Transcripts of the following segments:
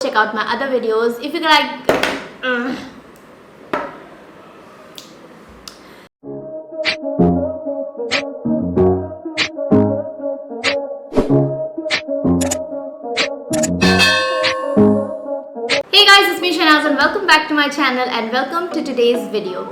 check out my other videos if you like. Hey guys, it's me Shahnaz and welcome back to my channel and welcome to today's video.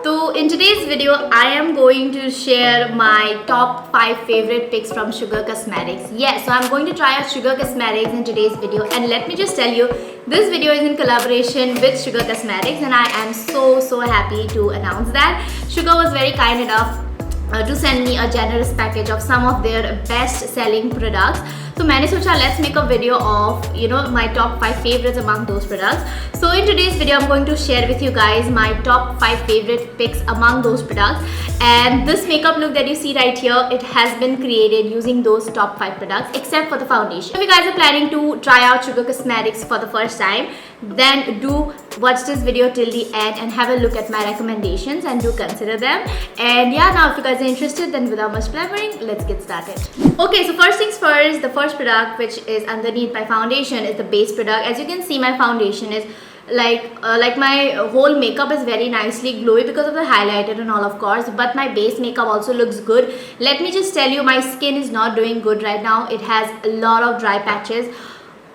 So in today's video, I am going to share my top 5 favorite picks from Sugar Cosmetics. Yes, so I'm going to try out Sugar Cosmetics in today's video, and let me just tell you, this video is in collaboration with Sugar Cosmetics and I am so happy to announce that. Sugar was very kind enough to send me a generous package of some of their best selling products. So मैंने सोचा let's make a video of my top 5 favorites among those products. So in today's video I'm going to share with you guys my top 5 favorite picks among those products, and this makeup look that you see right here, it has been created using those top 5 products except for the foundation. If you guys are planning to try out Sugar Cosmetics for the first time, then do watch this video till the end and have a look at my recommendations and do consider them. And yeah, now if you guys are interested, then without much blabbering, let's get started. Okay, so first things first, the first product which is underneath my foundation is the base product. As you can see, my foundation is like my whole makeup is very nicely glowy because of the highlighter and all, of course, but my base makeup also looks good. Let me just tell you, my skin is not doing good right now. It has a lot of dry patches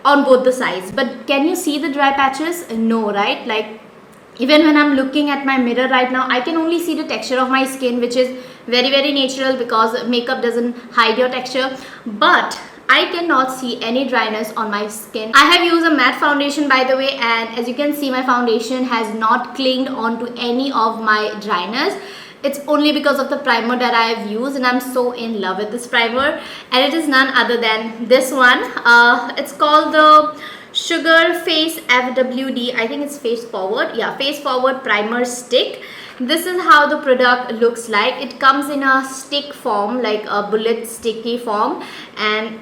on both the sides. But can you see the dry patches? No, right? Like even when I'm looking at my mirror right now, I can only see the texture of my skin, which is very natural because makeup doesn't hide your texture. But I cannot see any dryness on my skin. I have used a matte foundation, by the way, and as you can see, my foundation has not clinged onto any of my dryness. It's only because of the primer that I have used, and I'm so in love with this primer, and it is none other than this one. It's called the Sugar Face FWD. I think it's Face Forward. Yeah, Face Forward Primer Stick. This is how the product looks like. It comes in a stick form, like a bullet sticky form, and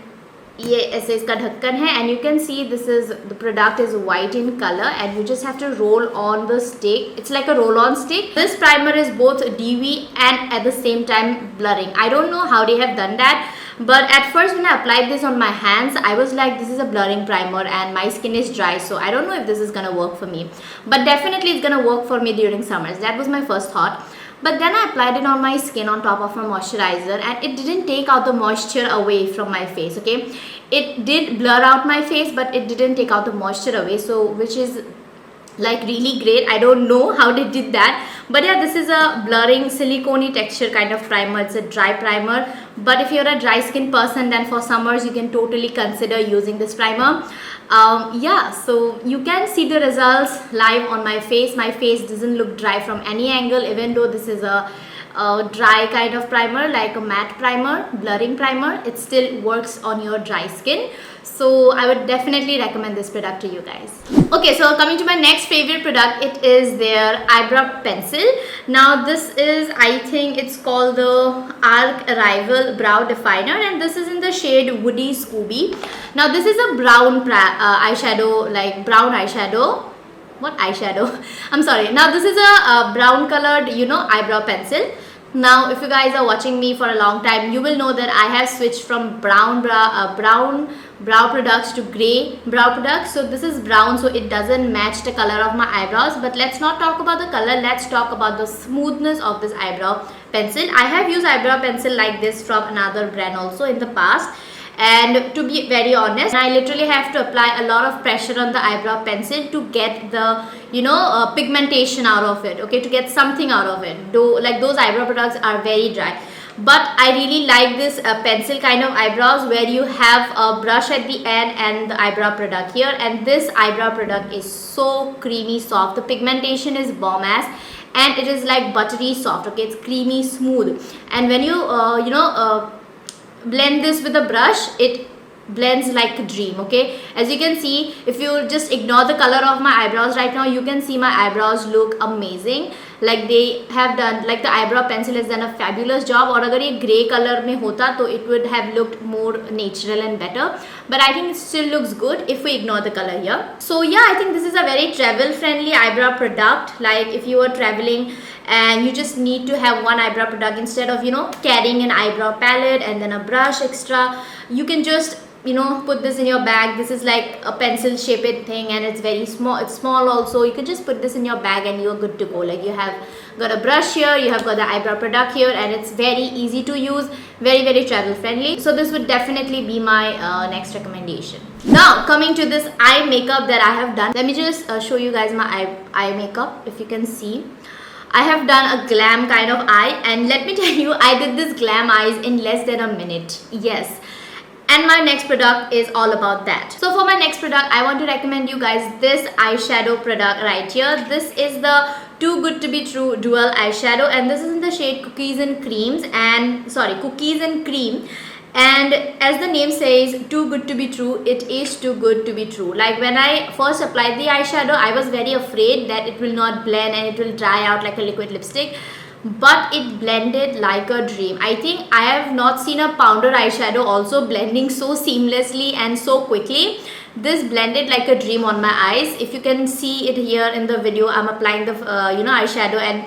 ये ऐसे इसका ढक्कन है, and you can see this is the product is white in color, and you just have to roll on the stick. It's like a roll-on stick. This primer is both dewy and at the same time blurring. I don't know how they have done that, but at first when I applied this on my hands, I was like, this is a blurring primer and my skin is dry, so I don't know if this is gonna work for me, but definitely it's gonna work for me during summers. That was my first thought. But then I applied it on my skin on top of my moisturizer, and it didn't take out the moisture away from my face. Okay, it did blur out my face, but it didn't take out the moisture away, so which is like really great. I don't know how they did that, but yeah, this is a blurring silicone texture kind of primer. It's a dry primer, but if you're a dry skin person, then for summers you can totally consider using this primer. Yeah, so you can see the results live on my face. My face doesn't look dry from any angle, even though this is a dry kind of primer, like a matte primer, blurring primer. It still works on your dry skin, so I would definitely recommend this product to you guys. Okay, so coming to my next favorite product, it is their eyebrow pencil. Now this is, I think it's called the Arc Arrival Brow Definer, and this is in the shade Woody Scooby. Now this is a brown eyeshadow, like brown eyeshadow. What eyeshadow? I'm sorry. Now this is a brown colored eyebrow pencil. Now if you guys are watching me for a long time, you will know that I have switched from brown brow products to gray brow products. So this is brown, so it doesn't match the color of my eyebrows. But let's not talk about the color, let's talk about the smoothness of this eyebrow pencil. I have used eyebrow pencil like this from another brand also in the past, and to be very honest, I literally have to apply a lot of pressure on the eyebrow pencil to get the pigmentation out of it, okay, to get something out of it, though like those eyebrow products are very dry. But I really like this pencil kind of eyebrows where you have a brush at the end and the eyebrow product here, and this eyebrow product is so creamy soft. The pigmentation is bomb ass, and it is like buttery soft, okay, it's creamy smooth, and when you blend this with a brush, it blends like a dream. Okay, as you can see, if you just ignore the color of my eyebrows right now, you can see my eyebrows look amazing. Like they have done, like the eyebrow pencil has done a fabulous job. Or अगर ये grey color में होता तो it would have looked more natural and better, but I think it still looks good if we ignore the color here. So yeah, I think this is a very travel friendly eyebrow product. Like if you are traveling and you just need to have one eyebrow product instead of carrying an eyebrow palette and then a brush extra, you can just put this in your bag. This is like a pencil shaped thing, and it's very small. It's small also. You can just put this in your bag and you're good to go. Like, you have got a brush here, you have got the eyebrow product here, and it's very easy to use, very, very travel friendly. So this would definitely be my next recommendation. Now coming to this eye makeup that I have done, let me just show you guys my eye makeup. If you can see, I have done a glam kind of eye, and let me tell you, I did this glam eyes in less than a minute. Yes. And my next product is all about that. So for my next product, I want to recommend you guys this eyeshadow product right here. This is the Too Good to Be True dual eyeshadow, and this is in the shade Cookies and Cream. And as the name says, too good to be true, it is too good to be true. Like, when I first applied the eyeshadow, I was very afraid that it will not blend and it will dry out like a liquid lipstick. But it blended like a dream. I think I have not seen a powder eyeshadow also blending so seamlessly and so quickly. This blended like a dream on my eyes. If you can see it here in the video, I'm applying the eyeshadow, and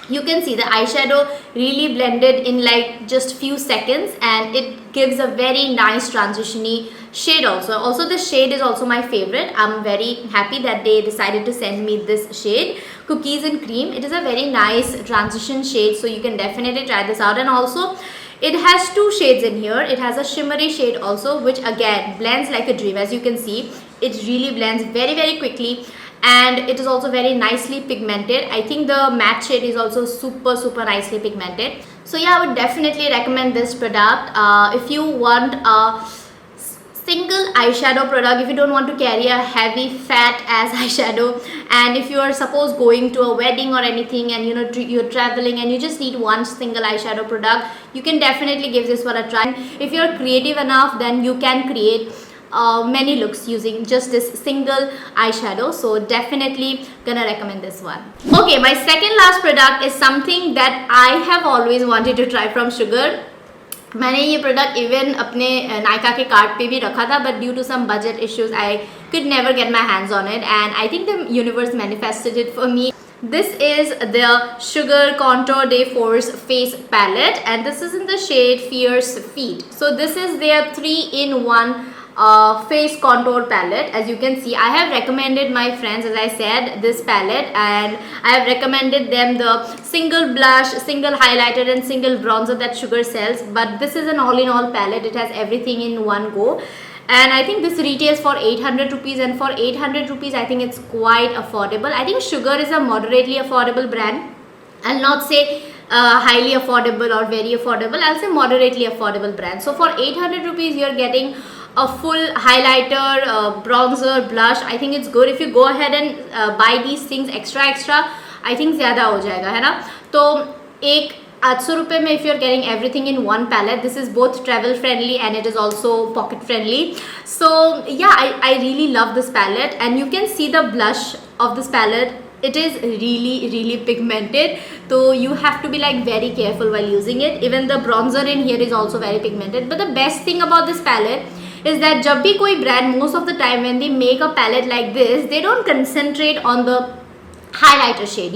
you can see the eyeshadow really blended in like just few seconds, and it gives a very nice transition-y shade also. Also, the shade is also my favorite. I'm very happy that they decided to send me this shade, Cookies and Cream. It is a very nice transition shade, so you can definitely try this out. And also, it has two shades in here. It has a shimmery shade also, which again blends like a dream. As you can see, it really blends very, very quickly, and it is also very nicely pigmented. I think the matte shade is also super, super nicely pigmented. So yeah, I would definitely recommend this product. If you want a single eyeshadow product, if you don't want to carry a heavy fat ass eyeshadow, and if you are suppose going to a wedding or anything, and you're traveling and you just need one single eyeshadow product, you can definitely give this one a try. If you're creative enough, then you can create many looks using just this single eyeshadow. So definitely gonna recommend this one. Okay, my second last product is something that I have always wanted to try from Sugar. मैंने ये product even अपने नायका के cart पे भी रखा था, but due to some budget issues I could never get my hands on it, and I think the universe manifested it for me. This is the Sugar Contour de Force Face Palette, and this is in the shade Fierce Feet. So this is their 3-in-1 face contour palette. As you can see, I have recommended my friends, as I said, this palette, and I have recommended them the single blush, single highlighter and single bronzer that Sugar sells. But this is an all-in-all palette. It has everything in one go, and I think this retails for 800 rupees, and for 800 rupees I think it's quite affordable. I think Sugar is a moderately affordable brand. I'll not say highly affordable or very affordable. I'll say moderately affordable brand. So for 800 rupees you're getting a full highlighter, bronzer, blush. I think it's good. If you go ahead and buy these things extra, I think ज़्यादा हो जाएगा, है ना? तो एक 800 रुपये में if you're getting everything in one palette, this is both travel friendly and it is also pocket friendly. So yeah, I really love this palette, and you can see the blush of this palette. It is really, really pigmented, so you have to be like very careful while using it. Even the bronzer in here is also very pigmented. But the best thing about this palette is that जब भी कोई brand, most of the time when they make a palette like this, they don't concentrate on the highlighter shade,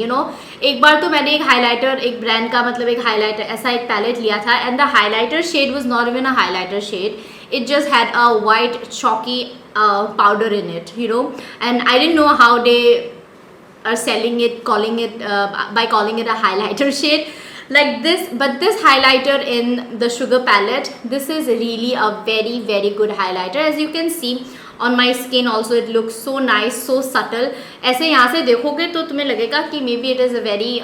एक बार तो मैंने एक highlighter, एक brand का मतलब एक highlighter ऐसा एक palette लिया था, and the highlighter shade was not even a highlighter shade. It just had a white chalky powder in it, and I didn't know how they are selling it, calling it a highlighter shade like this. But this highlighter in the Sugar palette, this is really a very, very good highlighter. As you can see on my skin also, it looks so nice, so subtle. ऐसे यहाँ से देखोगे तो तुम्हें लगेगा कि maybe it is a very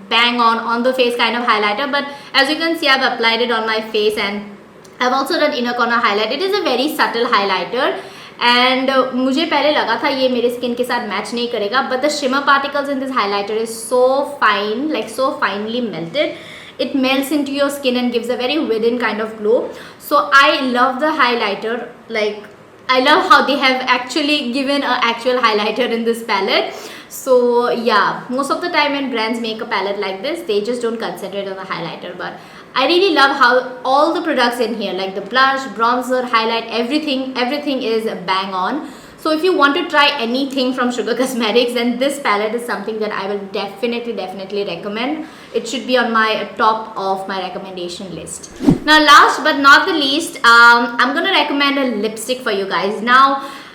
bang on the face kind of highlighter, but as you can see, I've applied it on my face, and I've also done inner corner highlight. It is a very subtle highlighter, and मुझे पहले लगा था ये मेरे skin के साथ match नहीं करेगा, but the shimmer particles in this highlighter is so fine, like so finely melted. It melts into your skin and gives a very wooden kind of glow. So I love the highlighter. Like, I love how they have actually given an actual highlighter in this palette. So yeah, most of the time when brands make a palette like this, they just don't concentrate on the highlighter. But I really love how all the products in here, like the blush, bronzer, highlight, everything is bang on. So if you want to try anything from Sugar Cosmetics, then this palette is something that I will definitely recommend. It should be on my top of my recommendation list. Now last but not the least, I'm gonna recommend a lipstick for you guys. Now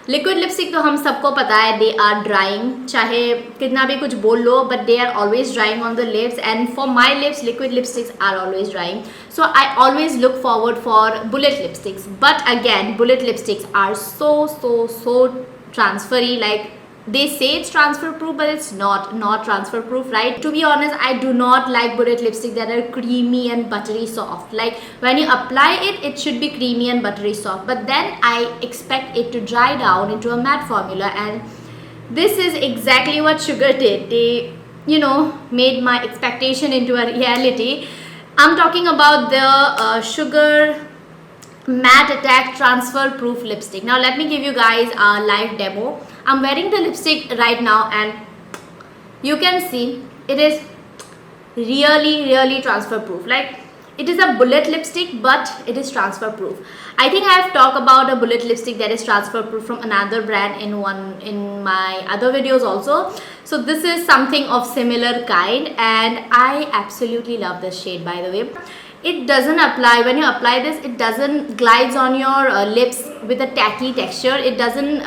liquid lipstick तो हम सबको पता है, they are drawing, चाहे कितना भी कुछ बोल लो, but they are always drying on the lips, and for my lips liquid lipsticks are always drying. So I always look forward for bullet lipsticks, but again bullet lipsticks are so transfery. Like they say it's transfer proof, but it's not transfer proof, right? To be honest, I do not like bullet lipstick that are creamy and buttery soft. Like when you apply it, it should be creamy and buttery soft, but then I expect it to dry down into a matte formula, and this is exactly what Sugar did. They made my expectation into a reality. I'm talking about the Sugar Matte Attack Transfer Proof Lipstick. Now let me give you guys a live demo. I'm wearing the lipstick right now, and you can see it is really transfer proof. Like it is a bullet lipstick, but it is transfer proof. I think I have talked about a bullet lipstick that is transfer proof from another brand in my other videos also. So this is something of similar kind, and I absolutely love this shade, by the way. It doesn't apply, when you apply this, it doesn't glides on your lips with a tacky texture. It doesn't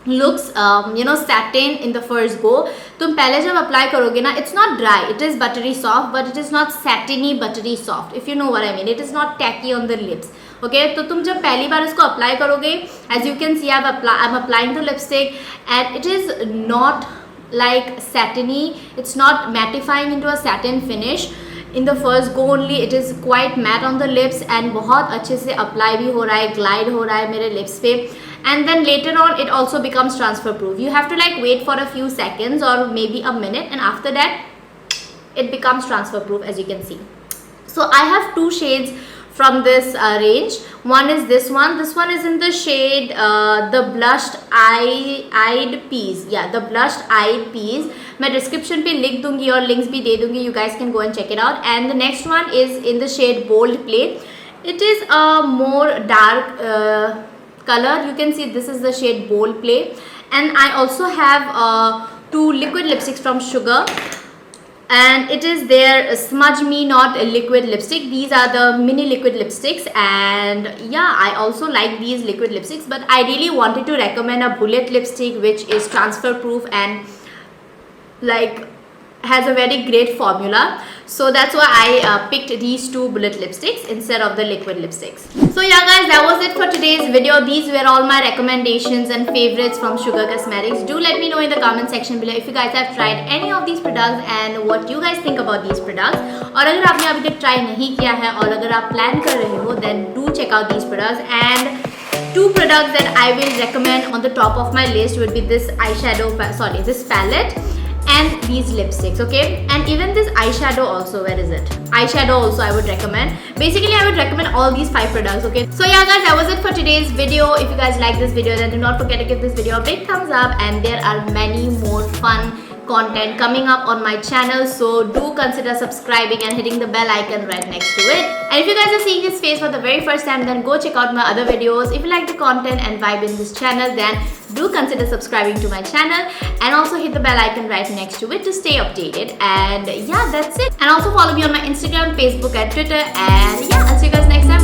looks satin in the first go. तुम पहले जब apply करोगे ना, it's not dry, it is buttery soft, but it is not satiny buttery soft, if you know what I mean. It is not tacky on the lips. Okay, तो तुम जब पहली बार इसको apply करोगे, as you can see, I'm applying the lipstick, and it is not like satiny, it's not mattifying into a satin finish. In the first go only, it is quite matte on the lips, and बहुत अच्छे से apply भी हो रहा है, glide हो रहा है मेरे lips पे. And then later on, it also becomes transfer proof. You have to like wait for a few seconds or maybe a minute, and after that, it becomes transfer proof, as you can see. So I have two shades from this range. One is this one. This one is in the shade the blushed eyed peas. Yeah, the blushed eyed peas. मैं description पे लिख दूंगी और links भी दे दूंगी. You guys can go and check it out. And the next one is in the shade Bold Play. It is a more dark color. You can see this is the shade Bold Play. And I also have two liquid lipsticks from Sugar. And it is their Smudge Me Not liquid lipstick. These are the mini liquid lipsticks, and yeah, I also like these liquid lipsticks, but I really wanted to recommend a bullet lipstick which is transfer proof and like has a very great formula. So that's why I picked these two bullet lipsticks instead of the liquid lipsticks. So yeah guys, that was it for today's video. These were all my recommendations and favorites from Sugar Cosmetics. Do let me know in the comment section below if you guys have tried any of these products and what you guys think about these products. और अगर आपने अभी तक try नहीं किया है और अगर आप plan कर रहे हो, then do check out these products. And two products that I will recommend on the top of my list would be this this palette and these lipsticks. Okay, and even this eyeshadow also. Where is it? Eyeshadow also I would recommend. Basically I would recommend all these 5 products. Okay, so yeah guys, that was it for today's video. If you guys like this video, then do not forget to give this video a big thumbs up, and there are many more fun content coming up on my channel, so do consider subscribing and hitting the bell icon right next to it. And if you guys are seeing this face for the very first time, then go check out my other videos. If you like the content and vibe in this channel, then do consider subscribing to my channel, and also hit the bell icon right next to it to stay updated. And yeah, that's it. And also follow me on my Instagram, Facebook and Twitter, and yeah, I'll see you guys next time.